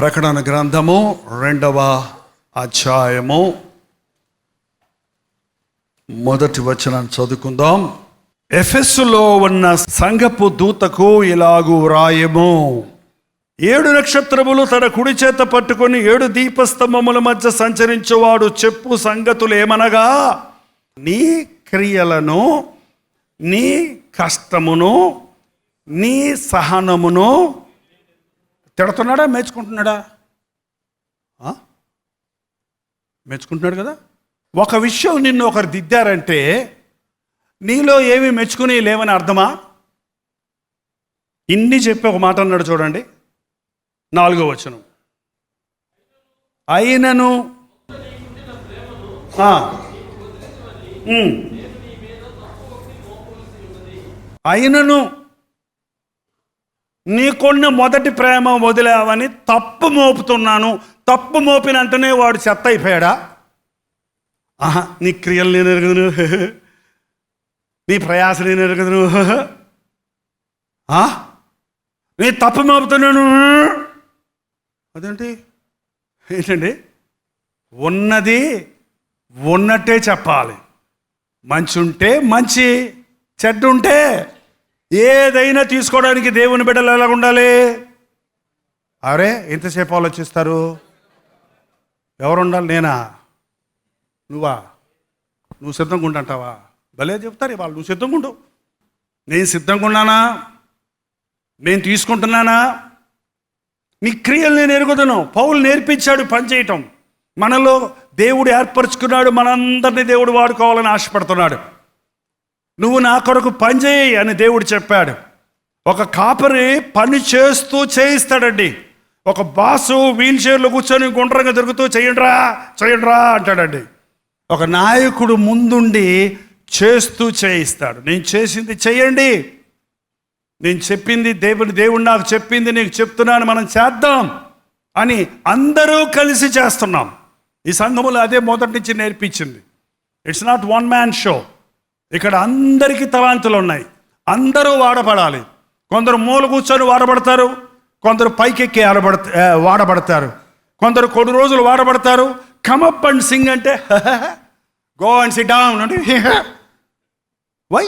ప్రకటన గ్రంథము 2వ అధ్యాయము 1వ వచనం చదువుకుందాం. ఎఫెసులో ఉన్న సంఘపు దూతకు ఇలాగు వ్రాయము. 7 నక్షత్రములు తన కుడి చేత పట్టుకొని 7 దీపస్తంభముల మధ్య సంచరించువాడు చెప్పు సంగతులు ఏమనగా, నీ క్రియలను, నీ కష్టమును, నీ సహనమును తిడుతున్నాడా, మెచ్చుకుంటున్నాడా? మెచ్చుకుంటున్నాడు కదా. ఒక విషయం నిన్ను ఒకరు దిద్దారంటే నీలో ఏమి మెచ్చుకుని లేవని అర్థమా? ఇన్ని చెప్పి ఒక మాట అన్నాడు చూడండి, 4వ వచనం. అయినను అయినను నీకున్న మొదటి ప్రేమ వదిలేవని తప్పు మోపుతున్నాను. తప్పు మోపిన అంటేనే వాడు చెత్త అయిపోయాడా? నీ క్రియలు నేను ఎరగదును, నీ ప్రయాస నేను ఎరగదును, నీ తప్పు మోపుతున్నాను. అదేంటి ఏంటండి? ఉన్నది ఉన్నట్టే చెప్పాలి. మంచి ఉంటే మంచి, చెడ్డ ఉంటే ఏదైనా తీసుకోవడానికి దేవుని బిడ్డలు ఎలా ఉండాలి? అరే ఎంతసేపు ఆలోచిస్తారు? ఎవరు ఉండాలి? నేనా? నువ్వా? నువ్వు సిద్ధంగా ఉండంటావా? భలే చెప్తారు వాళ్ళు. నువ్వు సిద్ధంగా ఉండు. నేను సిద్ధంగా ఉన్నానా? నేను తీసుకుంటున్నానా? నీ క్రియలు నేను ఎరుగుదును. పౌలు నేర్పించాడు పని చేయటం. మనలో దేవుడు ఏర్పరచుకున్నాడు, మనందరినీ దేవుడు వాడుకోవాలని ఆశపడుతున్నాడు. నువ్వు నా కొరకు పని చేయి అని దేవుడు చెప్పాడు. ఒక కాపరి పని చేస్తూ చేయిస్తాడండి. ఒక బాసు వీల్ చైర్లో కూర్చొని గుండ్రంగా తిరుగుతూ చేయండిరా అంటాడండి. ఒక నాయకుడు ముందుండి చేస్తూ చేయిస్తాడు. నేను చేసింది చెయ్యండి, నేను చెప్పింది దేవుడు నాకు చెప్పింది నీకు చెప్తున్నాను, మనం చేద్దాం అని అందరూ కలిసి చేస్తున్నాం. ఈ సంఘములో అదే మొదటి నుంచి నేర్పించింది. It's not one man show. ఇక్కడ అందరికీ తలాంతులు ఉన్నాయి, అందరూ వాడబడాలి. కొందరు మూల కూర్చొని వాడబడతారు, కొందరు పైకెక్కి వాడబడతారు, కొందరు కొన్ని రోజులు వాడబడతారు. కమప్ అండ్ సింగ్ అంటే గో అండ్ సిట్ డౌన్ అంటే వై?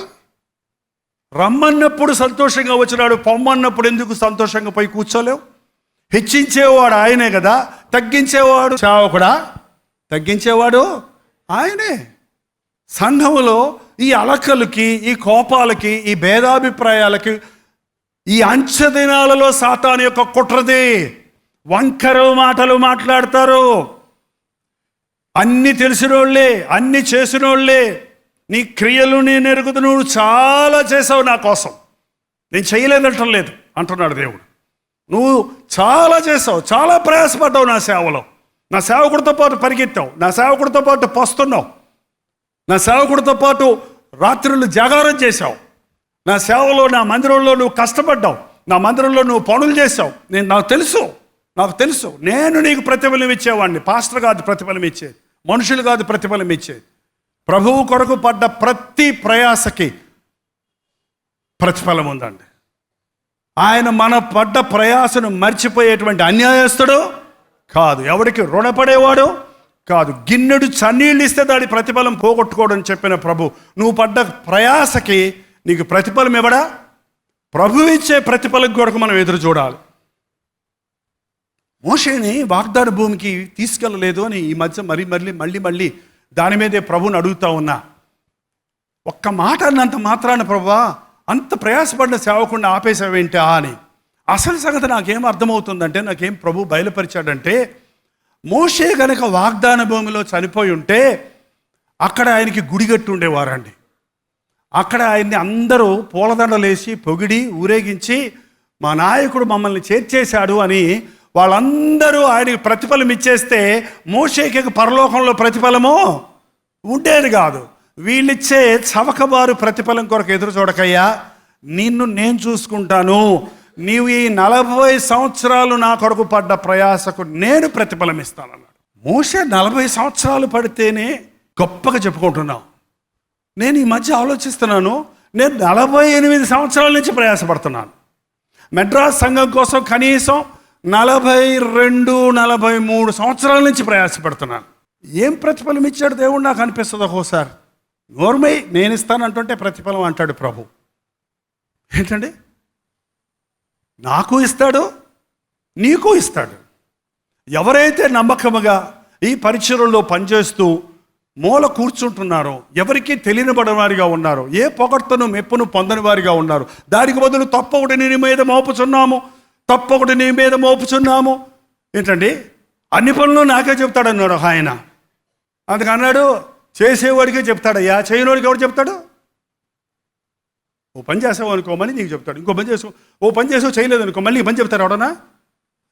రమ్మన్నప్పుడు సంతోషంగా వచ్చినాడు, పొమ్మన్నప్పుడు ఎందుకు సంతోషంగా పోయి కూర్చోలేవు? హెచ్చించేవాడు ఆయనే కదా, తగ్గించేవాడు సేవకుడా? తగ్గించేవాడు ఆయనే. సంఘములో ఈ అలకలకి, ఈ కోపాలకి, ఈ భేదాభిప్రాయాలకి, ఈ అంచె దినాలలో సాతాను యొక్క కుట్రది. వంకర మాటలు మాట్లాడతారు. అన్ని తెలిసినోళ్ళే, అన్ని చేసినోళ్ళే. నీ క్రియలు నేను ఎరుగుతూ, నువ్వు చాలా చేసావు నా కోసం, నేను చేయలేదంటం లేదు అంటున్నాడు దేవుడు. నువ్వు చాలా చేసావు, చాలా ప్రయాసపడ్డావు నా సేవలో. నా సేవకుడితో పాటు పరిగెత్తావు, నా సేవకుడితో పాటు పస్తున్నావు, నా సేవకుడితో పాటు రాత్రులు జాగారం చేశావు, నా సేవలో, నా మందిరంలో నువ్వు కష్టపడ్డావు, నా మందిరంలో నువ్వు పనులు చేశావు. నాకు తెలుసు నేను నీకు ప్రతిఫలం ఇచ్చేవాడిని. పాస్టర్ కాదు ప్రతిఫలం ఇచ్చేది, మనుషులు కాదు ప్రతిఫలం ఇచ్చేది. ప్రభువు కొరకు పడ్డ ప్రతి ప్రయాసకి ప్రతిఫలం ఉందండి. ఆయన మన పడ్డ ప్రయాసను మర్చిపోయేటువంటి అన్యాయస్తుడు కాదు, ఎవరికి రుణపడేవాడు కాదు. గిన్నెడు చన్నీళ్ళు ఇస్తే దాని ప్రతిఫలం పోగొట్టుకోవడం చెప్పిన ప్రభు, నువ్వు పడ్డ ప్రయాసకి నీకు ప్రతిఫలం ఇవ్వడా? ప్రభు ఇచ్చే ప్రతిఫలం కొరకు మనం ఎదురు చూడాలి. మోషేని వాగ్దాన భూమికి తీసుకెళ్ళలేదు అని ఈ మధ్య మళ్ళీ దాని మీదే ప్రభుని అడుగుతా ఉన్నా. ఒక్క మాట అన్నంత మాత్రాన ప్రభువా అంత ప్రయాసపడిన సేవకుండా ఆపేసావేంటా అని. అసలు సంగతి నాకేం అర్థమవుతుందంటే, నాకేం ప్రభు బయలుపరిచాడంటే, మోషే గనక వాగ్దాన భూమిలో చనిపోయి ఉంటే అక్కడ ఆయనకి గుడిగట్టు ఉండేవారండి. అక్కడ ఆయన్ని అందరూ పూలదండలేసి పొగిడి ఊరేగించి మా నాయకుడు మమ్మల్ని చేర్చేశాడు అని వాళ్ళందరూ ఆయనకి ప్రతిఫలం ఇచ్చేస్తే మోషేకి పరలోకంలో ప్రతిఫలము ఉండేది కాదు. వీళ్ళిచ్చే చవకబారు ప్రతిఫలం కొరకు ఎదురు చూడకయ్యా, నిన్ను నేను చూసుకుంటాను, నీవు ఈ 40 సంవత్సరాలు నా కొరకు పడ్డ ప్రయాసకు నేను ప్రతిఫలం ఇస్తానన్నాడు. మోషే 40 సంవత్సరాలు పడితేనే గొప్పగా చెప్పుకుంటున్నావు. నేను ఈ మధ్య ఆలోచిస్తున్నాను, నేను 48 సంవత్సరాల నుంచి ప్రయాసపడుతున్నాను. మెడ్రాస్ సంఘం కోసం కనీసం 42-43 సంవత్సరాల నుంచి ప్రయాసపడుతున్నాను. ఏం ప్రతిఫలం ఇచ్చాడు దేవుడు నాకు అనిపిస్తుంది ఒక్కోసారి. నోర్మై నేను ఇస్తానంటుంటే ప్రతిఫలం అంటాడు ప్రభు. ఏంటండి, నాకు ఇస్తాడు, నీకు ఇస్తాడు. ఎవరైతే నమ్మకముగా ఈ పరిచర్యలో పనిచేస్తూ మూల కూర్చుంటున్నారో, ఎవరికి తెలియనిబడిన వారిగా ఉన్నారో, ఏ పొగడ్తను మెప్పును పొందని వారిగా ఉన్నారు, దానికి బదులు తప్పొకటి నీ మీద మోపుచున్నాము. ఏంటండి, అన్ని పనులు నాకే చెప్తాడన్నాడు ఆయన. అందుకన్నాడు చేసేవాడికే చెప్తాడయ్యా, చేయనోడికి ఎవడు చెప్తాడు? ఓ పని చేసావు అనుకోమని నీకు చెప్తాడు. ఇంకో పని చేసావు, ఓ పని చేసావు చేయలేదు అనుకో, మళ్ళీ ఈ పని చెప్తాడు ఎవడన్నా?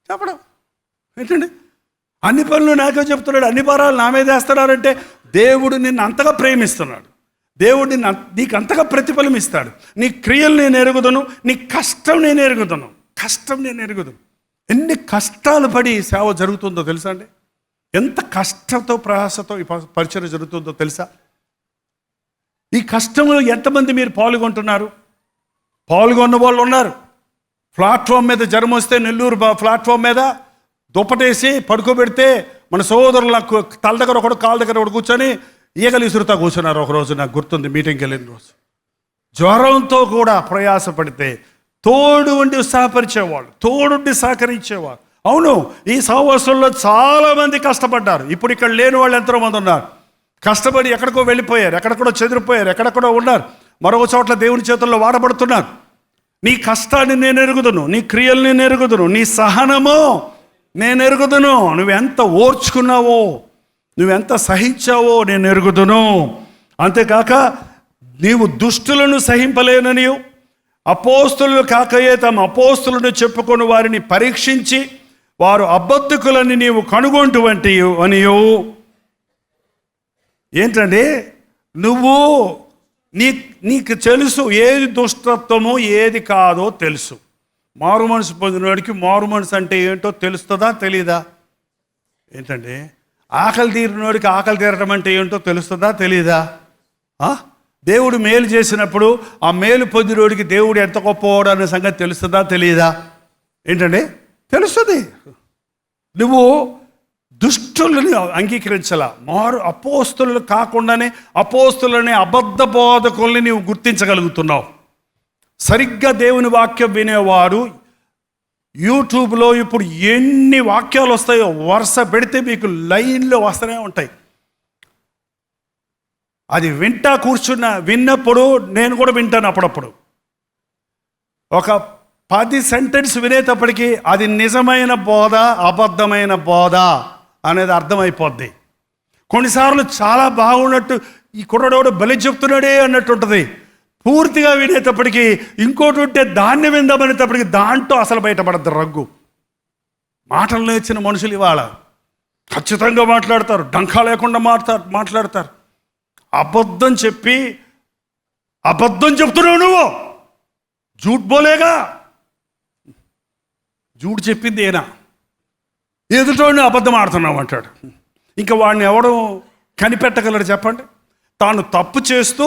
చెప్పడం. ఏంటండి, అన్ని పనులు నాకే చెప్తున్నాడు, అన్ని భారాలు నా మీద వేస్తున్నారంటే దేవుడు నిన్ను అంతగా ప్రేమిస్తున్నాడు. దేవుడు నీకు అంతగా ప్రతిఫలం ఇస్తాడు. నీ క్రియలు నేను ఎరుగుదును, నీ కష్టం నేను ఎరుగుదును. ఎన్ని కష్టాలు పడి సేవ జరుగుతుందో తెలుసా అండి? ఎంత కష్టంతో ప్రయాసతో ఈ పరిచర్య జరుగుతుందో తెలుసా? ఈ కష్టంలో ఎంతమంది మీరు పాల్గొంటున్నారు? పాల్గొన్న వాళ్ళు ఉన్నారు. ప్లాట్ఫామ్ మీద జ్వరం వస్తే నెల్లూరు ప్లాట్ఫామ్ మీద దుప్పటేసి పడుకోబెడితే మన సోదరుల తల దగ్గర ఒకడు కాళ్ళ దగ్గర ఒకడు కూర్చొని ఈగలు ఇసురుతా కూర్చున్నారు. ఒకరోజు నాకు గుర్తుంది, మీటింగ్కి వెళ్ళిన రోజు. జ్వరంతో కూడా ప్రయాసపడితే తోడు ఉండి ఉత్సాహపరిచేవాళ్ళు, తోడుండి సహకరించేవాళ్ళు. అవును, ఈ సంవత్సరంలో చాలామంది కష్టపడ్డారు. ఇప్పుడు ఇక్కడ లేని వాళ్ళు ఎంతోమంది ఉన్నారు. కష్టపడి ఎక్కడికో వెళ్ళిపోయారు, ఎక్కడెక్కడో చెదిరిపోయారు, ఎక్కడెక్కడో ఉన్నారు, మరొక చోట్ల దేవుని చేతుల్లో వాడబడుతున్నారు. నీ కష్టాన్ని నేను ఎరుగుదును, నీ క్రియలు నేను ఎరుగుదును, నీ సహనము నేను ఎరుగుదును, నువ్వెంత ఓర్చుకున్నావో, నువ్వెంత సహించావో నేను ఎరుగుదును. అంతేకాక నీవు దుష్టులను సహింపలేనని, అపోస్తులు కాకయే తమ అపోస్తులను చెప్పుకొని వారిని పరీక్షించి వారు అబద్ధకులని నీవు కనుగొంటువంటి అనియు. ఏంటంటే నువ్వు నీకు తెలుసు ఏది దుష్టత్వమో ఏది కాదో తెలుసు. మారు మనసు పొందినవాడికి మారు మనసు అంటే ఏంటో తెలుస్తుందా తెలీదా? ఏంటంటే ఆకలి తీరినవాడికి ఆకలి తీరటం అంటే ఏంటో తెలుస్తుందా తెలీదా? దేవుడు మేలు చేసినప్పుడు ఆ మేలు పొందినోడికి దేవుడు ఎంత గొప్పవాడు అనే సంగతి తెలుస్తుందా తెలియదా? ఏంటండి, తెలుస్తుంది. నువ్వు దుష్టులని అంగీకరించాల, అపోస్తులు కాకుండానే అపోస్తులని అబద్ధ బోధకుల్ని నీవు గుర్తించగలుగుతున్నావు. సరిగ్గా దేవుని వాక్యం వినేవారు యూట్యూబ్లో ఇప్పుడు ఎన్ని వాక్యాలు వస్తాయో వరుస పెడితే మీకు లైన్లో వస్తూనే ఉంటాయి. అది విన్నప్పుడు నేను కూడా వింటాను. అప్పుడప్పుడు ఒక 10 సెంటెన్స్ వినేటప్పటికీ అది నిజమైన బోధ అబద్ధమైన బోధ అనేది అర్థమైపోద్ది. కొన్నిసార్లు చాలా బాగున్నట్టు ఈ కుర్రడోడు బలి చెప్తున్నాడే అన్నట్టు ఉంటుంది. పూర్తిగా వినేటప్పటికీ ఇంకోటి ఉంటే దాన్ని విందామనేటప్పటికి దాంట్లో అసలు బయటపడద్దు రగ్గు. మాటలు నేర్చిన మనుషులు ఇవాళ ఖచ్చితంగా మాట్లాడతారు, డంకా లేకుండా మాట్లాడతారు. అబద్ధం చెప్తున్నావు నువ్వు, జూట్ బోలేగా, జూట్ చెప్పింది ఏనా, ఎదుటోడిని అబద్ధం ఆడుతున్నావు అంటాడు. ఇంకా వాడిని ఎవడు కనిపెట్టగలరు చెప్పండి? తాను తప్పు చేస్తూ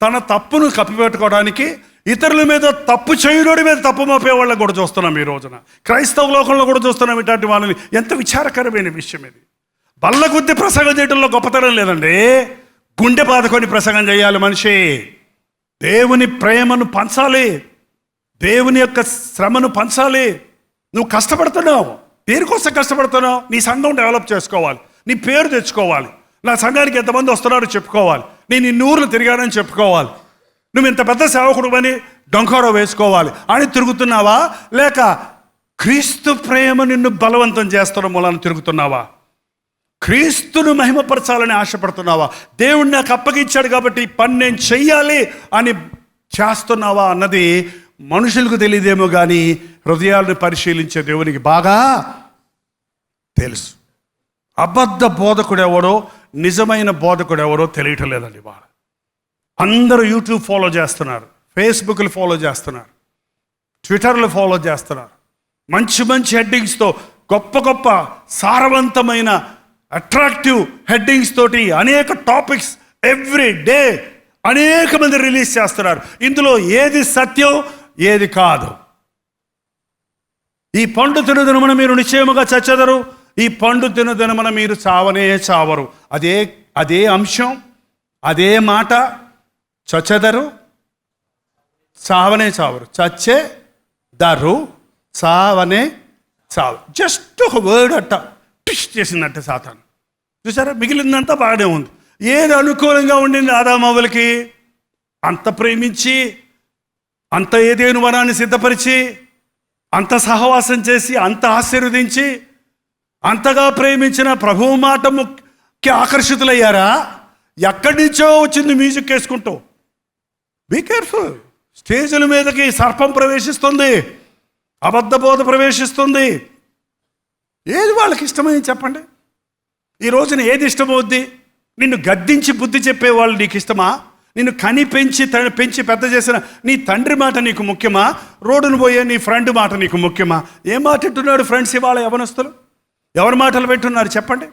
తన తప్పును కప్పిపెట్టుకోవడానికి ఇతరుల మీద తప్పు చేయనోడి మీద తప్పు మోపే వాళ్ళని కూడా చూస్తున్నాం ఈ రోజున. క్రైస్తవ లోకంలో కూడా చూస్తున్నాం ఇట్లాంటి వాళ్ళని. ఎంత విచారకరమైన విషయం ఇది. బల్ల కొద్ది ప్రసంగం చేయడంలో గొప్పతనం లేదండి, గుండె బాదుకొని ప్రసంగం చేయాలి మనిషి. దేవుని ప్రేమను పంచాలి, దేవుని యొక్క శ్రమను పంచాలి. నువ్వు కష్టపడుతున్నావు, దేనికోసం కష్టపడుతున్నావు? నీ సంఘం డెవలప్ చేసుకోవాలి, నీ పేరు తెచ్చుకోవాలి, నా సంఘానికి ఎంతమంది వస్తున్నారో చెప్పుకోవాలి, నేను ఇన్ని ఊర్లు తిరిగానని చెప్పుకోవాలి, నువ్వు ఇంత పెద్ద సేవకుడు అని డొంకారో వేసుకోవాలి అని తిరుగుతున్నావా? లేక క్రీస్తు ప్రేమ నిన్ను బలవంతం చేస్తున్న మూలాన్ని తిరుగుతున్నావా? క్రీస్తును మహిమపరచాలని ఆశపడుతున్నావా? దేవుడు నాకు అప్పగించాడు కాబట్టి ఈ పని నేను చెయ్యాలి అని చేస్తున్నావా అన్నది మనుషులకు తెలియదేమో కానీ హృదయాలను పరిశీలించే దేవునికి బాగా తెలుసు. అబద్ధ బోధకుడు ఎవడో నిజమైన బోధకుడు ఎవరో తెలియటం లేదండి. వాళ్ళు అందరూ యూట్యూబ్ ఫాలో చేస్తున్నారు, ఫేస్బుక్లు ఫాలో చేస్తున్నారు, ట్విట్టర్లు ఫాలో చేస్తున్నారు. మంచి మంచి హెడ్డింగ్స్తో గొప్ప గొప్ప సారవంతమైన అట్రాక్టివ్ హెడ్డింగ్స్ తోటి అనేక టాపిక్స్ ఎవ్రీ డే అనేక మంది రిలీజ్ చేస్తున్నారు. ఇందులో ఏది సత్యం ఏది కాదు, ఈ పండు తినుదినమున మీరు నిశ్చయముగా చచ్చెదరు, ఈ పండు తినుదినమున మీరు చావనే చావరు. అదే అంశం, అదే మాట. చచ్చెదరు, చావనే చావరు. చచ్చెదరు, చావనే చావు. జస్ట్ ఒక వర్డ్ అట్ట ట్విస్ట్ చేసిందంటే సాతాను. చూసారా, మిగిలిందంతా బాగానే ఉంది. ఏది అనుకూలంగా ఉండింది ఆదామవ్వలకి, అంత ప్రేమించి, అంత ఏదేను వనాన్ని సిద్ధపరిచి, అంత సహవాసం చేసి, అంత ఆశీర్వదించి, అంతగా ప్రేమించిన ప్రభువు మాట ముఖ్య ఆకర్షితులయ్యారా? ఎక్కడి నుంచో వచ్చింది మ్యూజిక్ వేసుకుంటూ. Be careful. స్టేజుల మీదకి సర్పం ప్రవేశిస్తుంది, అబద్ధ బోధ ప్రవేశిస్తుంది. ఏది వాళ్ళకి ఇష్టమైంది చెప్పండి. ఈ రోజున ఏది ఇష్టమవుద్ది? నిన్ను గద్దించి బుద్ధి చెప్పేవాళ్ళు నీకు ఇష్టమా? నిన్ను కని పెంచి పెద్ద చేసిన నీ తండ్రి మాట నీకు ముఖ్యమా? రోడ్డును పోయే నీ ఫ్రెండ్ మాట నీకు ముఖ్యమా? ఏం మాట వింటున్నాడు ఫ్రెండ్స్ ఇవాళ యవనస్తులు? ఎవరి మాటలు వింటున్నారు చెప్పండి?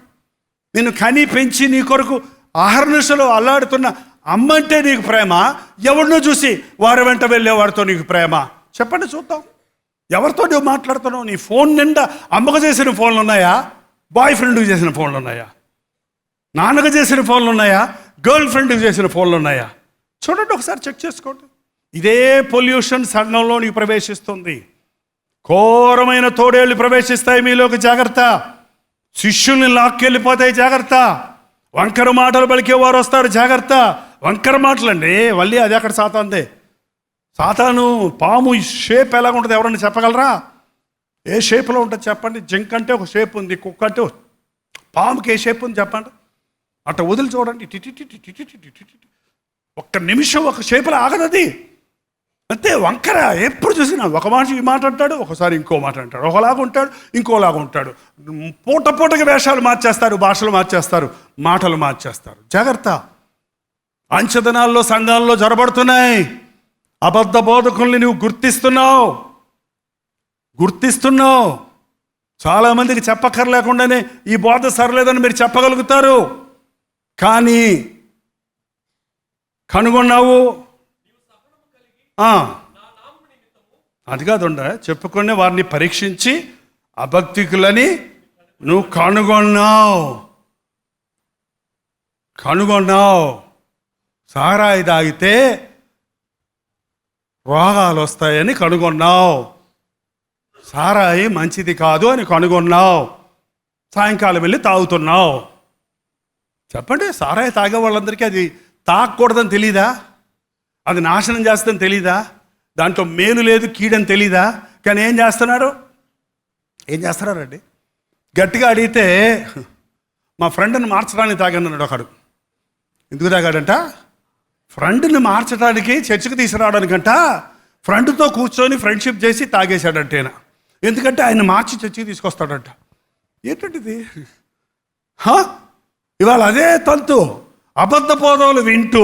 నిన్ను కని పెంచి నీ కొరకు అహర్నిశలో అల్లాడుతున్న అమ్మంటే నీకు ప్రేమ? ఎవరినో చూసి వారి వెంట వెళ్ళేవాడితో నీకు ప్రేమ? చెప్పండి చూద్దాం. ఎవరితో నువ్వు మాట్లాడుతున్నావు? నీ ఫోన్ నిండా అమ్మకు చేసిన ఫోన్లు ఉన్నాయా? బాయ్ ఫ్రెండ్కి చేసిన ఫోన్లు ఉన్నాయా? నాన్నకు చేసిన ఫోన్లు ఉన్నాయా? గర్ల్ ఫ్రెండ్కి చేసిన ఫోన్లు ఉన్నాయా? చూడండి, ఒకసారి చెక్ చేసుకోండి. ఇదే పొల్యూషన్ సంఘంలో నీకు ప్రవేశిస్తుంది. ఘోరమైన తోడేళ్ళు ప్రవేశిస్తాయి మీలోకి, జాగ్రత్త. శిష్యుల్ని లాక్కెళ్ళిపోతాయి, జాగ్రత్త. వంకర మాటలు పలికేవారు వస్తారు, జాగ్రత్త. వంకర మాటలండి, మళ్ళీ అది అక్కడ సాతాందే. సాతాను పాము షేప్ ఎలాగ ఉంటుంది ఎవరన్నా చెప్పగలరా? ఏ షేప్లో ఉంటుంది చెప్పండి? జింక్ అంటే ఒక షేప్ ఉంది, కుక్క అంటే పాముకి ఏ షేప్ ఉంది చెప్పండి? అట్లా వదిలి చూడండి, ఒక్క నిమిషం ఒక షేపులో ఆగదది. అంతే, వంకర. ఎప్పుడు చూసినా ఒక మనిషి ఈ మాట అంటాడు, ఒకసారి ఇంకో మాట అంటాడు, ఒకలాగా ఉంటాడు, ఇంకోలాగా ఉంటాడు. పూటకి వేషాలు మార్చేస్తారు, భాషలు మార్చేస్తారు, మాటలు మార్చేస్తారు. జాగ్రత్త. అంచెదనాల్లో సంఘాల్లో జొరబడుతున్నాయి. అబద్ధ బోధకుల్ని నువ్వు గుర్తిస్తున్నావు. చాలామందికి చెప్పక్కర్లేకుండానే ఈ బోధ సరలేదని మీరు చెప్పగలుగుతారు, కానీ కనుగొన్నావు. అది కాదుండ, చెప్పుకునే వారిని పరీక్షించి అభక్తికులని నువ్వు కనుగొన్నావు. సారాయి తాగితే రోగాలు వస్తాయని కనుగొన్నావు. సారాయి మంచిది కాదు అని కనుగొన్నావు. సాయంకాలం వెళ్ళి తాగుతున్నావు. చెప్పండి, సారాయి తాగే వాళ్ళందరికీ అది తాగకూడదని తెలీదా? అది నాశనం చేస్తుందని తెలీదా? దాంట్లో మేలు లేదు, కీడని తెలీదా? కానీ ఏం చేస్తున్నారండి? గట్టిగా అడిగితే మా ఫ్రెండ్ని మార్చడానికి తాగానన్నాడు ఒకడు. ఎందుకు తాగాడంట? ఫ్రెండ్ని మార్చడానికి, చర్చకు తీసుకురావడానికంట. ఫ్రెండ్తో కూర్చొని ఫ్రెండ్షిప్ చేసి తాగేశాడంటేన. ఎందుకంటే ఆయన మార్చి చర్చకి తీసుకొస్తాడంట. ఏంటంటిది? ఇవాళ అదే తంతు. అబద్ధ బోధకులు వింటూ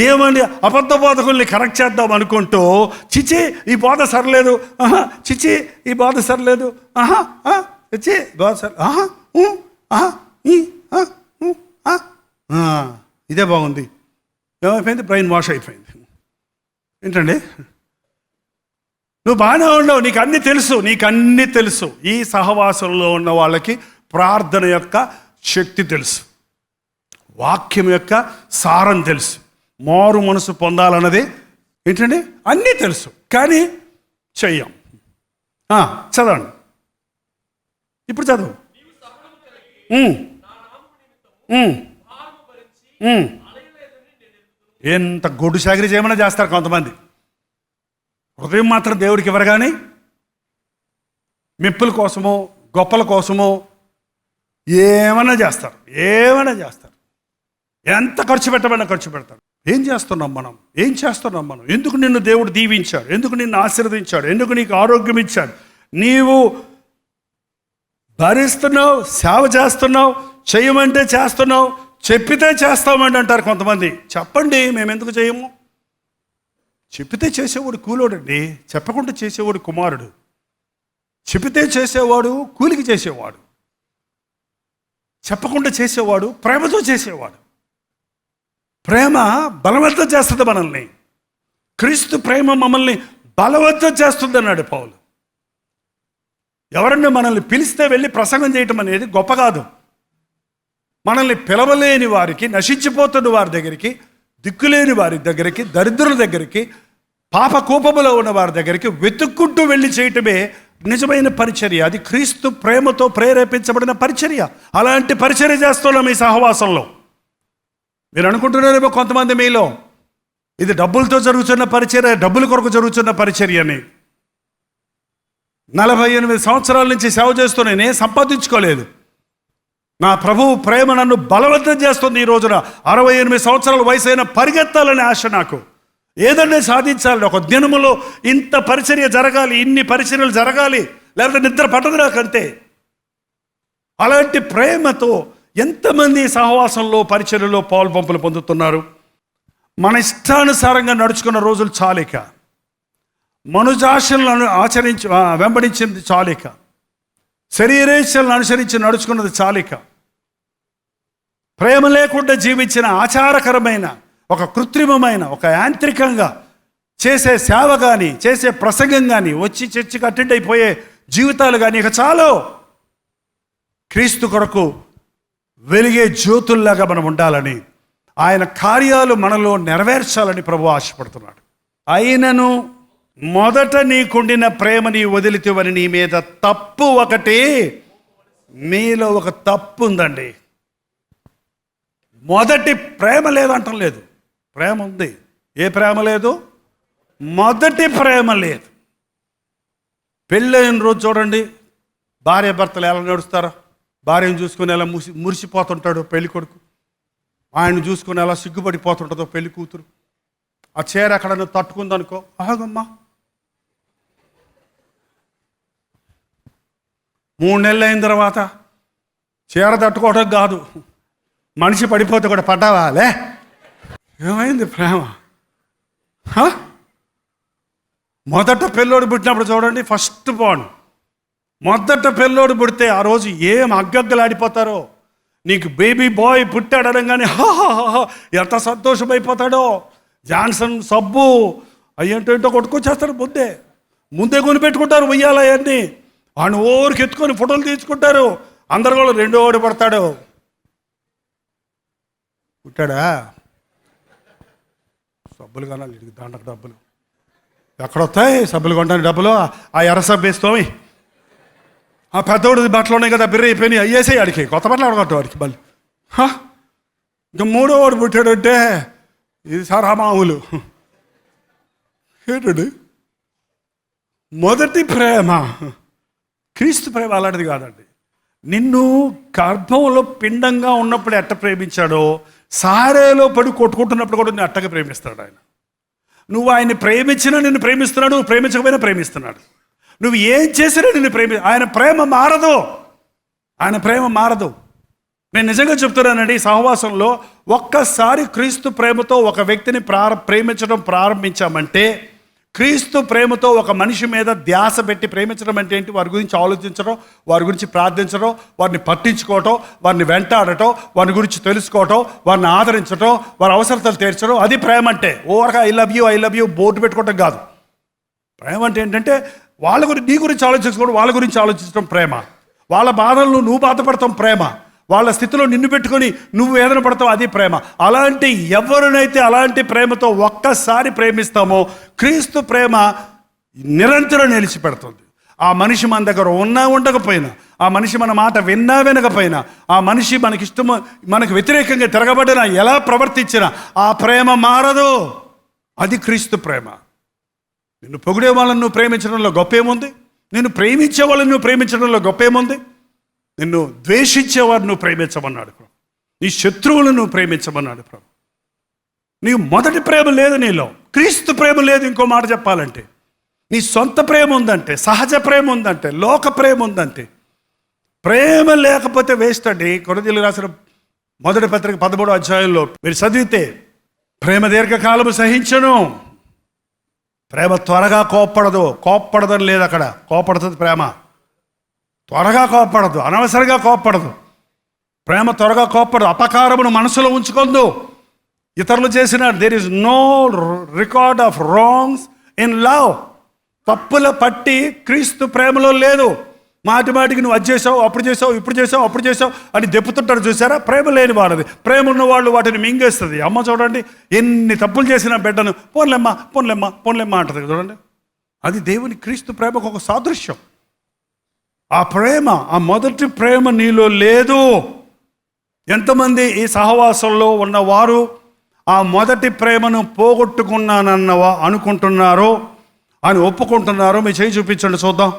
ఏమండి, అబద్ధ బోధకుల్ని కరెక్ట్ చేద్దాం అనుకుంటూ, చిచి ఈ బోధ సరలేదు, చిచి ఈ బోధ సరలేదు, చిచి బోధ ఇదే బాగుంది. ఏమైపోయింది? బ్రెయిన్ వాష్ అయిపోయింది. ఏంటండి, నువ్వు బాగానే ఉండవు, నీకు అన్నీ తెలుసు. ఈ సహవాసంలో ఉన్న వాళ్ళకి ప్రార్థన యొక్క శక్తి తెలుసు, వాక్యం యొక్క సారం తెలుసు, మారు మనసు పొందాలన్నది ఏంటండి అన్నీ తెలుసు, కానీ చెయ్యం. చదవండి, ఇప్పుడు చదువు. ఎంత గొడ్డు సాగిరి చేయమన్నా చేస్తారు కొంతమంది. హృదయం మాత్రం దేవుడికి ఇవ్వరు, కానీ మెప్పుల కోసమో గొప్పల కోసమో ఏమైనా చేస్తారు. ఎంత ఖర్చు పెట్టమన్నా ఖర్చు పెడతారు. ఏం చేస్తున్నాం మనం? ఎందుకు నిన్ను దేవుడు దీవించాడు? ఎందుకు నిన్ను ఆశీర్వదించాడు? ఎందుకు నీకు ఆరోగ్యం ఇచ్చాడు? నీవు భరిస్తున్నావు, సేవ చేస్తున్నావు, చేయమంటే చేస్తున్నావు, చెప్పితే చేస్తామండి అంటారు కొంతమంది. చెప్పండి, మేము ఎందుకు చేయము? చెప్పితే చేసేవాడు కూలోడండి, చెప్పకుండా చేసేవాడు కుమారుడు. చెప్పితే చేసేవాడు కూలికి చేసేవాడు, చెప్పకుండా చేసేవాడు ప్రేమతో చేసేవాడు. ప్రేమ బలవంతం చేస్తుంది మనల్ని. క్రీస్తు ప్రేమ మమ్మల్ని బలవంతం చేస్తుంది అన్నాడు పౌలు. ఎవరన్నా మనల్ని పిలిస్తే వెళ్ళి ప్రసంగం చేయటం అనేది గొప్ప కాదు. మనల్ని పిలవలేని వారికి, నశించిపోతున్న వారి దగ్గరికి, దిక్కులేని వారి దగ్గరికి, దరిద్రుల దగ్గరికి, పాప కూపములో ఉన్న వారి దగ్గరికి వెతుక్కుంటూ వెళ్ళి చేయటమే నిజమైన పరిచర్య. అది క్రీస్తు ప్రేమతో ప్రేరేపించబడిన పరిచర్య. అలాంటి పరిచర్య చేస్తున్నాం ఈ సహవాసంలో. మీరు అనుకుంటున్నారేమో కొంతమంది మీలో ఇది డబ్బులతో జరుగుతున్న పరిచర్య, డబ్బుల కొరకు జరుగుతున్న పరిచర్య అని. 48 సంవత్సరాల నుంచి సేవ చేస్తూ నేనే సంపాదించుకోలేదు. నా ప్రభువు ప్రేమ నన్ను బలవంతం చేస్తుంది. ఈ రోజున 68 సంవత్సరాల వయసు అయినా పరిగెత్తాలని ఆశ నాకు. ఏదన్నా సాధించాలి. ఒక దినములో ఇంత పరిచర్య జరగాలి, ఇన్ని పరిచర్యలు జరగాలి, లేకపోతే నిద్ర పట్టదు నాకంతే. అలాంటి ప్రేమతో ఎంతమంది సహవాసంలో పరిచర్యలో పాల్పంపులు పొందుతున్నారు. మన ఇష్టానుసారంగా నడుచుకున్న రోజులు చాలిక, మనుజాశలను వెంబడించింది చాలిక, శరీరేచ్ఛలను అనుసరించి నడుచుకున్నది చాలిక, ప్రేమ లేకుండా జీవించిన ఆచారకరమైన, ఒక కృత్రిమమైన, ఒక యాంత్రికంగా చేసే సేవ కానీ, చేసే ప్రసంగం కానీ, వచ్చి చర్చికి అటెండ్ అయిపోయే జీవితాలు కానీ ఇక చాలు. క్రీస్తు కొరకు వెలిగే జ్యోతుల్లాగా మనం ఉండాలని, ఆయన కార్యాలు మనలో నెరవేర్చాలని ప్రభువు ఆశపడుతున్నాడు. అయినను మొదట నీకుండిన ప్రేమ నీ వదిలితివని నీ మీద తప్పు ఒకటి, మీలో ఒక తప్పు ఉందండి. మొదటి ప్రేమ లేదంటం లేదు, ప్రేమ ఉంది. ఏ ప్రేమ లేదు? మొదటి ప్రేమ లేదు. పెళ్ళైన రోజు చూడండి, భార్య భర్తలు ఎలా నడుస్తారో. భార్యను చూసుకొని ఎలా మురిసిపోతుంటాడో పెళ్లి కొడుకు, ఆయన చూసుకొని ఎలా సిగ్గుపడిపోతుంటుందో పెళ్లి కూతురు. ఆ చీర ఎక్కడన్నా తట్టుకుందనుకో, ఆగమ్మా 3 నెలలు అయిన తర్వాత చీర తట్టుకోవడం కాదు, మనిషి పడిపోతే కూడా పడ్డావా లే, ఏమైంది ప్రేమ? మొదట పిల్లోడు పుట్టినప్పుడు చూడండి, ఫస్ట్ బాండ్, మొదట పిల్లోడు పుడితే ఆ రోజు ఏం అగ్గగ్గలాడిపోతారో. నీకు బేబీ బాయ్ పుట్టాడు అనగానే ఎంత సంతోషమైపోతాడో. జాన్సన్ సబ్బు అయ్యేంటో కొట్టుకొచ్చేస్తాడు. ముందే కొనిపెట్టుకుంటారు ఉయ్యాల అవన్నీ. వాడిని ఓరికి ఎత్తుకొని ఫోటోలు తీసుకుంటారు. అందరు కూడా 2వ వాడు పడతాడు. పుట్టాడా? సబ్బులు కొనాలి, దాంట్లో డబ్బులు ఎక్కడొస్తాయి? సబ్బులు కొనడానికి డబ్బులు ఆ ఎర్ర సబ్బు వేస్తాం. ఆ పెద్దోడు బట్టలు ఉన్నాయి కదా, బిర్ర అయిపోయినాయి, అయ్యేసాయి ఆడికి, కొత్త బట్టలు ఆడగొట్టావు వాడికి మళ్ళీ. ఇంకా 3వ వాడు పుట్టాడంటే ఇది సారా మామూలు. ఏంటండి మొదటి ప్రేమ? క్రీస్తు ప్రేమ అలాంటిది కాదండి. నిన్ను గర్భంలో పిండంగా ఉన్నప్పుడు ఎట్ట ప్రేమించాడో, సారేలో పడి కొట్టుకుంటున్నప్పుడు కూడా నేను అట్టగా ప్రేమిస్తాడు ఆయన. నువ్వు ఆయన్ని ప్రేమించినా నిన్ను ప్రేమిస్తున్నాడు, నువ్వు ప్రేమించకపోయినా ప్రేమిస్తున్నాడు. నువ్వు ఏం చేసినా నిన్ను ఆయన ప్రేమ మారదు, ఆయన ప్రేమ మారదు. నేను నిజంగా చెప్తున్నానండి, సహవాసంలో ఒక్కసారి క్రీస్తు ప్రేమతో ఒక వ్యక్తిని ప్రేమించడం ప్రారంభించామంటే, క్రీస్తు ప్రేమతో ఒక మనిషి మీద ధ్యాస పెట్టి ప్రేమించడం అంటే ఏంటి? వారి గురించి ఆలోచించడం, వారి గురించి ప్రార్థించడం, వారిని పట్టించుకోవటం, వారిని వెంటాడటం, వారి గురించి తెలుసుకోవటం, వారిని ఆదరించడం, వారి అవసరతలు తీర్చడం, అది ప్రేమ అంటే. ఓరగా ఐ లవ్ యూ బోర్డు పెట్టుకోవటం కాదు. ప్రేమ అంటే ఏంటంటే వాళ్ళ గురించి, నీ గురించి ఆలోచించుకోవడం, వాళ్ళ గురించి ఆలోచించడం ప్రేమ. వాళ్ళ బాధలను నువ్వు బాధపడతాం ప్రేమ. వాళ్ళ స్థితిలో నిన్ను పెట్టుకొని నువ్వు వేదన పడతావు, అది ప్రేమ. అలాంటి ఎవరినైతే అలాంటి ప్రేమతో ఒక్కసారి ప్రేమిస్తామో, క్రీస్తు ప్రేమ నిరంతరం నిలిచి పెడుతుంది. ఆ మనిషి మన దగ్గర ఉన్నా ఉండకపోయినా, ఆ మనిషి మన మాట విన్నా వినకపోయినా, ఆ మనిషి మనకు వ్యతిరేకంగా తిరగబడినా, ఎలా ప్రవర్తించినా ఆ ప్రేమ మారదు. అది క్రీస్తు ప్రేమ. నిన్ను పొగిడే వాళ్ళని నువ్వు ప్రేమించడంలో గొప్పేముంది? నిన్ను ప్రేమించే వాళ్ళని నువ్వు ప్రేమించడంలో గొప్పేముంది? నిన్ను ద్వేషించేవారు నువ్వు ప్రేమించమన్నాడు ప్రభు. నీ శత్రువులను నువ్వు ప్రేమించమన్నాడు ప్రభు. నీకు మొదటి ప్రేమ లేదు నీలో, క్రీస్తు ప్రేమ లేదు. ఇంకో మాట చెప్పాలంటే, నీ సొంత ప్రేమ ఉందంటే, సహజ ప్రేమ ఉందంటే, లోక ప్రేమ ఉందంటే, ప్రేమ లేకపోతే వేస్ట్ అండి. కొరింథీయులకు రాసిన మొదటి పత్రిక 13వ అధ్యాయంలో మీరు చదివితే, ప్రేమ దీర్ఘకాలము సహించును, ప్రేమ త్వరగా కోప్పడదని లేదు అక్కడ. కోప్పడుతుంది ప్రేమ, త్వరగా కోప్పడదు, అనవసరంగా కోప్పడదు. ప్రేమ త్వరగా కోప్పడదు, అపకారమును మనసులో ఉంచుకోదు. ఇతరులు చేసిన there is no record of wrongs in love. తప్పుల పట్టి క్రీస్తు ప్రేమలో లేదు. మాటిమాటికి నువ్వు అది చేసావు, అప్పుడు చేసావు, ఇప్పుడు చేసావు, అప్పుడు చేసావు అని దెప్పుతుంటారు. చూసారా? ప్రేమ లేని వాడది. ప్రేమ ఉన్న వాళ్ళు వాటిని మింగేస్తుంది. అమ్మ చూడండి, ఎన్ని తప్పులు చేసిన బిడ్డను పోన్లేమ్మా పోన్లేమ్మా పోన్లేమ్మా అంటది. చూడండి, అది దేవుని క్రీస్తు ప్రేమకు ఒక సాదృశ్యం. ఆ ప్రేమ, ఆ మొదటి ప్రేమ నీలో లేదు. ఎంతమంది ఈ సహవాసంలో ఉన్నవారు ఆ మొదటి ప్రేమను పోగొట్టుకున్నానన్నవా అనుకుంటున్నారో అని ఒప్పుకుంటున్నారో మీ చేయి చూపించండి చూద్దాం.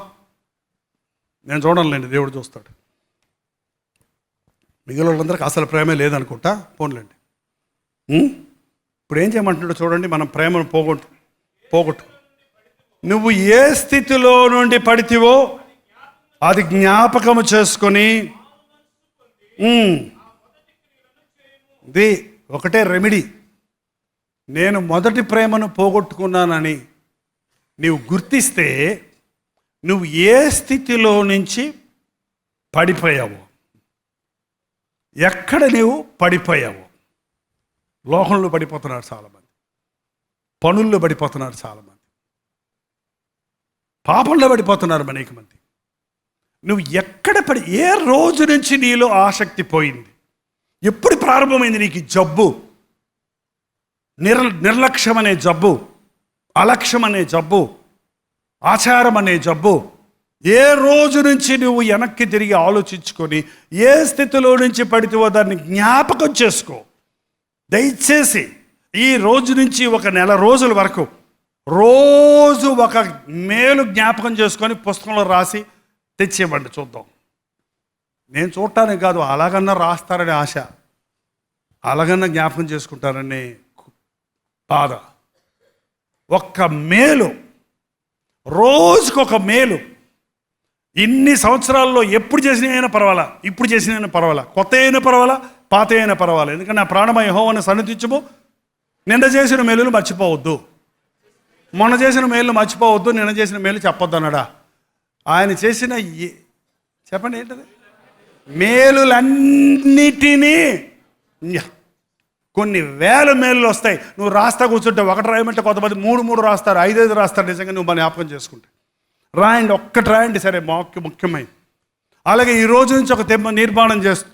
నేను చూడండి, దేవుడు చూస్తాడు. మిగిలిన వాళ్ళందరికీ అసలు ప్రేమే లేదనుకుంటా, పోన్లేండి. ఇప్పుడు ఏం చేయమంటున్నాడో చూడండి. మనం ప్రేమను పోగొట్టు నువ్వు ఏ స్థితిలో నుండి పడితివో అది జ్ఞాపకము చేసుకొని, ఇది ఒకటే రెమెడీ. నేను మొదటి ప్రేమను పోగొట్టుకున్నానని నీవు గుర్తిస్తే నువ్వు ఏ స్థితిలో నుంచి పడిపోయావో, ఎక్కడ నీవు పడిపోయావో. లోకంలో పడిపోతున్నారు చాలామంది, పనుల్లో పడిపోతున్నారు చాలామంది, పాపంలో పడిపోతున్నారు అనేక మంది. నువ్వు ఎక్కడ ఏ రోజు నుంచి నీలో ఆసక్తి పోయింది? ఎప్పుడు ప్రారంభమైంది నీకు జబ్బు? నిర్లక్ష్యం అనే జబ్బు, అలక్ష్యం అనే జబ్బు, ఆచారం అనే జబ్బు. ఏ రోజు నుంచి నువ్వు వెనక్కి తిరిగి ఆలోచించుకొని ఏ స్థితిలో నుంచి పడితేవో దాన్ని జ్ఞాపకం చేసుకో. దయచేసి ఈ రోజు నుంచి ఒక నెల రోజుల వరకు రోజు ఒక మేలు జ్ఞాపకం చేసుకొని పుస్తకంలో రాసి తెచ్చేవ్వండి, చూద్దాం. నేను చూడటానికి కాదు, అలాగన్నా రాస్తారని ఆశ, అలాగన్నా జ్ఞాపకం చేసుకుంటారని బాధ. ఒక్క మేలు, రోజుకొక మేలు. ఇన్ని సంవత్సరాల్లో ఎప్పుడు చేసిన అయినా పర్వాలా, ఇప్పుడు చేసిన అయినా పర్వాలా, కొత్త అయినా పర్వాలా, పాత అయినా పర్వాలా. ఎందుకంటే నా ప్రాణమై యెహోవాను సన్నిధించుము. నిన్న చేసిన మేలులు మర్చిపోవద్దు, మొన్న చేసిన మేలు మర్చిపోవద్దు, నిన్న చేసిన మేలు చెప్పొద్దు అన్నాడా? ఆయన చేసిన చెప్పండి ఏంటది? మేలులన్నిటినీ, కొన్ని వేల మేలు వస్తాయి. నువ్వు రాస్తా కూర్చుంటే ఒకటి రాయమంటే కొంతమంది మూడు రాస్తారు, 5 రాస్తారు. నిజంగా నువ్వు మన జ్ఞాపకం చేసుకుంటే రాయండి, ఒక్కటి రాయండి, సరే, ముఖ్యమైనది. అలాగే ఈ రోజు నుంచి ఒక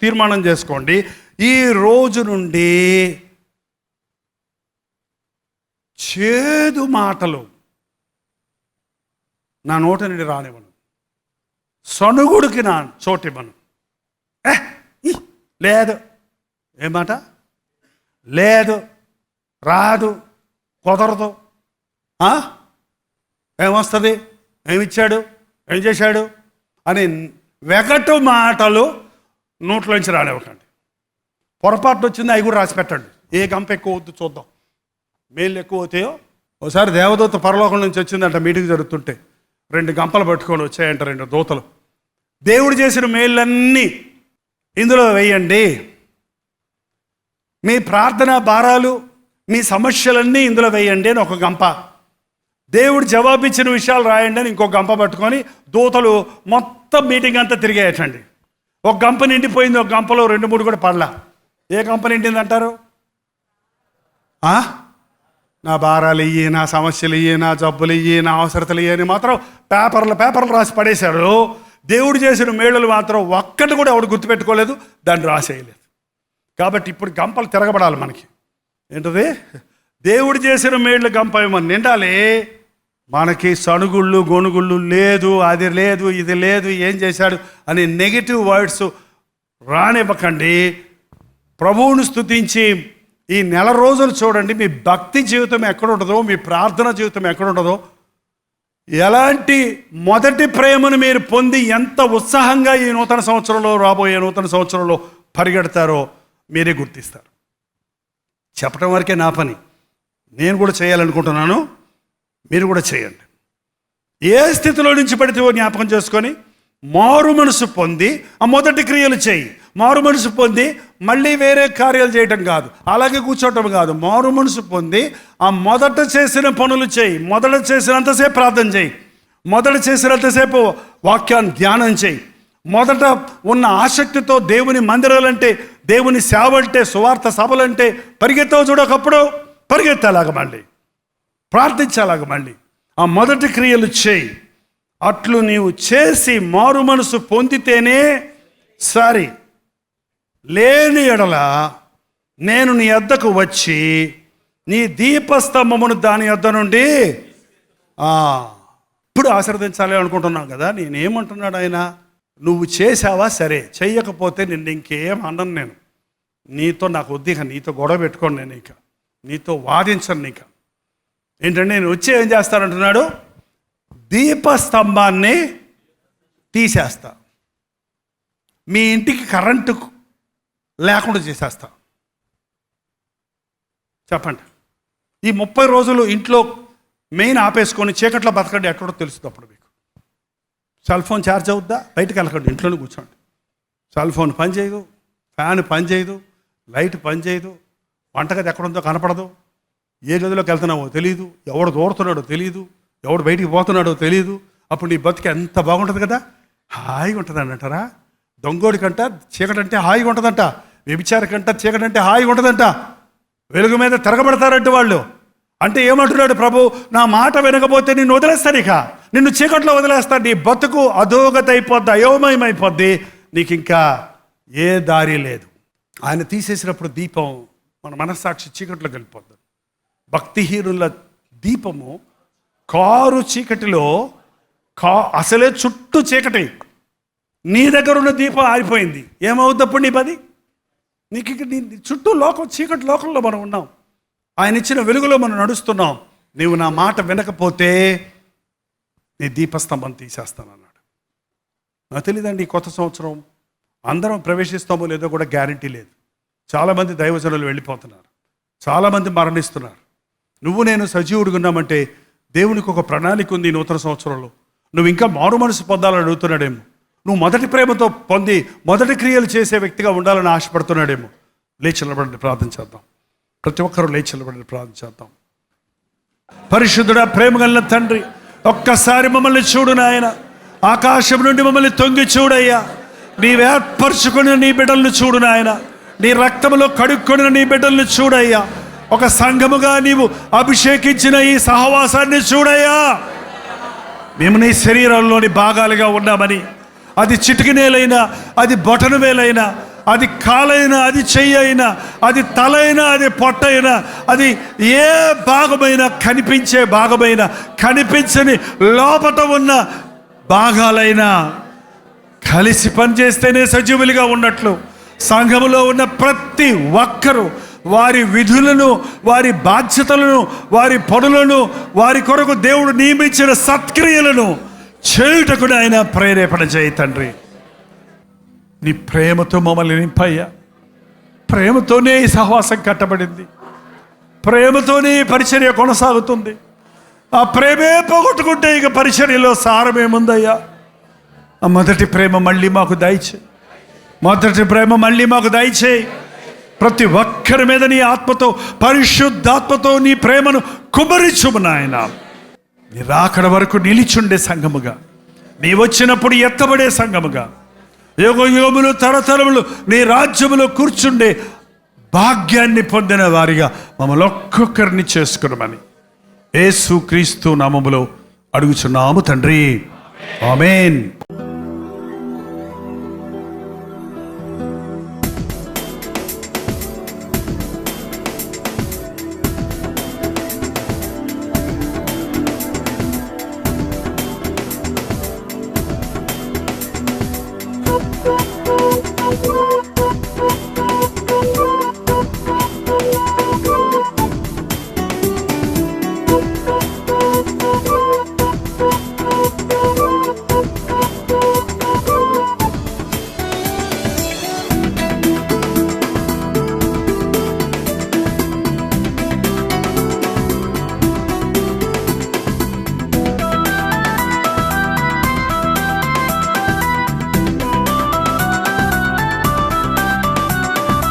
తీర్మానం చేసుకోండి. ఈ రోజు నుండి చేదు మాటలు నా నోట నుండి రానివ్వను, సనుగుడికి నా చోటివ్వను. లేదు, ఏమాట లేదు, రాదు, కుదరదు, ఏమొస్తుంది, ఏమిచ్చాడు, ఏం చేశాడు అని వెగటు మాటలు నోట్లోంచి రానివ్వకండి. పొరపాటు వచ్చింది అవి కూడా రాసి పెట్టండి. ఏ గంప ఎక్కువ వద్దు చూద్దాం, మేలు ఎక్కువ అవుతాయో. ఒకసారి దేవదూత పరలోకం నుంచి వచ్చిందంట, మీటింగ్ జరుగుతుంటే 2 గంపలు పట్టుకొని వచ్చాయంట, 2 దూతలు. దేవుడు చేసిన మేళ్ళన్నీ ఇందులో వేయండి, మీ ప్రార్థన భారాలు, మీ సమస్యలన్నీ ఇందులో వేయండి అని ఒక గంప, దేవుడు జవాబిచ్చిన విషయాలు రాయండి అని ఇంకో గంప పట్టుకొని దూతలు మొత్తం మీటింగ్ అంతా తిరిగేయటండి. ఒక గంప నిండిపోయింది, ఒక గంపలో 2-3 కూడా పడలా. ఏ గంప నిండింది అంటారు? నా భారాలు ఇయ్యి, నా సమస్యలు ఇయ్యి, నా జబ్బులు ఇయ్యి, నా అవసరతలు ఇయ్యి అని మాత్రం పేపర్లు రాసి పడేశారు. దేవుడు చేసిన మేళ్ళలు మాత్రం ఒక్కటి కూడా ఎవడు గుర్తుపెట్టుకోలేదు, దాన్ని రాసేయలేదు. కాబట్టి ఇప్పుడు గంపలు తిరగబడాలి మనకి. ఏంటది? దేవుడు చేసిన మేళ్ళ గంప ఏమని నిండాలి. మనకి సణుగుళ్ళు గొనుగుళ్ళు లేదు, అది లేదు, ఇది లేదు, ఏం చేశాడు అని నెగిటివ్ వర్డ్స్ రానివ్వకండి. ప్రభువును స్తుతించి ఈ నెల రోజులు చూడండి, మీ భక్తి జీవితం ఎక్కడ ఉంటుందో, మీ ప్రార్థన జీవితం ఎక్కడ ఉంటుందో, ఎలాంటి మొదటి ప్రేమను మీరు పొంది ఎంత ఉత్సాహంగా ఈ నూతన సంవత్సరంలో, రాబోయే నూతన సంవత్సరంలో పరిగెడతారో మీరే గుర్తిస్తారు. చెప్పడం వరకే నా పని, నేను కూడా చేయాలనుకుంటున్నాను, మీరు కూడా చేయండి. ఏ స్థితిలో నుంచి పడితే జ్ఞాపకం చేసుకొని మారు మనసు పొంది ఆ మొదటి క్రియలు చేయి. మారు మనసు పొంది మళ్ళీ వేరే కార్యాలు చేయటం కాదు, అలాగే కూర్చోవటం కాదు. మారు మనసు పొంది ఆ మొదట చేసిన పనులు చేయి. మొదట చేసినంతసేపు ప్రార్థన చేయి, మొదట చేసినంతసేపు వాక్యాన్ని ధ్యానం చేయి. మొదట ఉన్న ఆసక్తితో దేవుని మందిరాలంటే, దేవుని సేవ అంటే, సువార్త సభలంటే పరిగెత్తావు చూడకప్పుడు పరిగెత్తేలాగా మళ్ళీ ప్రార్థించేలాగా మళ్ళీ ఆ మొదటి క్రియలు చేయి. అట్లు నీవు చేసి మారు మనసు పొందితేనే సరి, లేని ఎడల నేను నీ యొద్దకు వచ్చి నీ దీపస్తంభమును దాని యొద్ద నుండి ఇప్పుడు ఆశీర్వదించాలి అనుకుంటున్నాం కదా. నేనేమంటున్నాడు ఆయన, నువ్వు చేసావా సరే, చెయ్యకపోతే నిన్ను ఇంకేం అనను నేను. నీతో నాకు వద్దు, ఇక నీతో గొడవ పెట్టుకోండి, నేను ఇక నీతో వాదించను. ఇక ఏంటంటే నేను వచ్చి ఏం చేస్తానంటున్నాడు, దీపస్తంభాన్ని తీసేస్తా, మీ ఇంటికి కరెంటు లేకుండా చేసేస్తా. చెప్పండి, ఈ 30 రోజులు ఇంట్లో మెయిన్ ఆపేసుకొని చీకట్లో బతకండి, ఎక్కడో తెలుస్తుంది. అప్పుడు మీకు సెల్ ఫోన్ ఛార్జ్ అవుద్దా, బయటకు వెళ్ళకండి, ఇంట్లోనే కూర్చోండి. సెల్ ఫోన్ పని చేయదు, ఫ్యాన్ పని చేయదు, లైట్ పని చేయదు, వంటగది ఎక్కడుందో కనపడదు, ఏ గదిలోకి వెళ్తున్నావో తెలియదు, ఎవడు దూరుతున్నాడో తెలియదు, ఎవడు బయటికి పోతున్నాడో తెలియదు. అప్పుడు నీ బతికి ఎంత బాగుంటుంది కదా, హాయిగా ఉంటుంది అంటారా. దొంగోడి కంట చీకటంటే హాయిగా ఉంటుందంట, వ్యభిచారి కంట చీకటంటే హాయిగా ఉంటుందంట. వెలుగు మీద తిరగబడతారంటే వాళ్ళు. అంటే ఏమంటున్నాడు ప్రభు, నా మాట వినకపోతే నిన్ను వదిలేస్తాను, ఇక నిన్ను చీకట్లో వదిలేస్తాను, నీ బతుకు అధోగతి అయిపోద్ది, అయోమయం అయిపోద్ది, నీకు ఇంకా ఏ దారి లేదు. ఆయన తీసేసినప్పుడు దీపం మన మనస్సాక్షి చీకట్లోకి వెళ్ళిపోద్ది. భక్తిహీనుల దీపము కారు చీకటిలో అసలే చుట్టూ చీకటి, నీ దగ్గర ఉన్న దీపం ఆరిపోయింది, ఏమవుద్దప్పుడు నీ పది? నీకు నీ చుట్టూ లోకం, చీకటి లోకంలో మనం ఉన్నాం, ఆయన ఇచ్చిన వెలుగులో మనం నడుస్తున్నాం. నీవు నా మాట వినకపోతే నీ దీపస్తంభం తీసేస్తానన్నాడు. నాకు తెలియదండి, ఈ కొత్త సంవత్సరం అందరం ప్రవేశిస్తామో లేదో కూడా గ్యారంటీ లేదు. చాలామంది దైవజనులు వెళ్ళిపోతున్నారు, చాలామంది మరణిస్తున్నారు. నువ్వు నేను సజీవుడిగా ఉన్నామంటే దేవునికి ఒక ప్రణాళిక ఉంది. నూతన సంవత్సరంలో నువ్వు ఇంకా మారు మనసు పొందాలని అడుగుతున్నాడేమో, నువ్వు మొదటి ప్రేమతో పొంది మొదటి క్రియలు చేసే వ్యక్తిగా ఉండాలని ఆశపడుతున్నాడేమో. లేచి నిలబడి ప్రార్థన చేద్దాం. ప్రతి ఒక్కరూ లేచి నిలబడి ప్రార్థన చేద్దాం. పరిశుద్ధుడా, ప్రేమ గల తండ్రి, ఒక్కసారి మమ్మల్ని చూడు నాయన, ఆకాశం నుండి మమ్మల్ని తొంగి చూడయ్యా. నీవు ఏర్పరచుకుని నీ బిడ్డలను చూడు నాయన, నీ రక్తములో కడుక్కొని నీ బిడ్డలను చూడయ్యా. ఒక సంఘముగా నీవు అభిషేకించిన ఈ సహవాసాన్ని చూడయ్యా. మేము నీ శరీరంలోని భాగాలుగా ఉన్నామని, అది చిటికినేలైనా, అది బొటనవేలైనా, అది కాలైనా, అది చెయ్యి అయినా, అది తలైనా, అది పొట్టైనా, అది ఏ భాగమైనా, కనిపించే భాగమైనా, కనిపించని లోపట ఉన్న భాగాలైనా కలిసి పనిచేస్తేనే సజీవులుగా ఉన్నట్లు సంఘములో ఉన్న ప్రతి ఒక్కరూ వారి విధులను, వారి బాధ్యతలను, వారి పనులను, వారి కొరకు దేవుడు నియమించిన సత్క్రియలను చేయుటకు ఆయన ప్రేరేపణ చేయి తండ్రి. నీ ప్రేమతో మమ్మల్ని నింపయ్యా. ప్రేమతోనే ఈ సహవాసం కట్టబడింది, ప్రేమతోనే ఈ పరిచర్య కొనసాగుతుంది. ఆ ప్రేమే పోగొట్టుకుంటే ఇక పరిచర్యలో సారమేముందయ్యా. ఆ మొదటి ప్రేమ మళ్ళీ మాకు దయచేయి, మొదటి ప్రేమ మళ్ళీ మాకు దయచేయి. ప్రతి ఒక్కరి మీద నీ ఆత్మతో, పరిశుద్ధాత్మతో నీ ప్రేమను కుమరించుము నాయన. నీ రాకడ వరకు నిలిచుండే సంఘముగా, నీ వచ్చినప్పుడు ఎత్తబడే సంఘముగా, యుగ యుగములు తరతరములు నీ రాజ్యములో కూర్చుండే భాగ్యాన్ని పొందిన వారిగా మమ్మల్ని ఒక్కొక్కరిని చేసుకున్నామని యేసు క్రీస్తు నామములో అడుగుచున్నాము తండ్రి. ఆమేన్.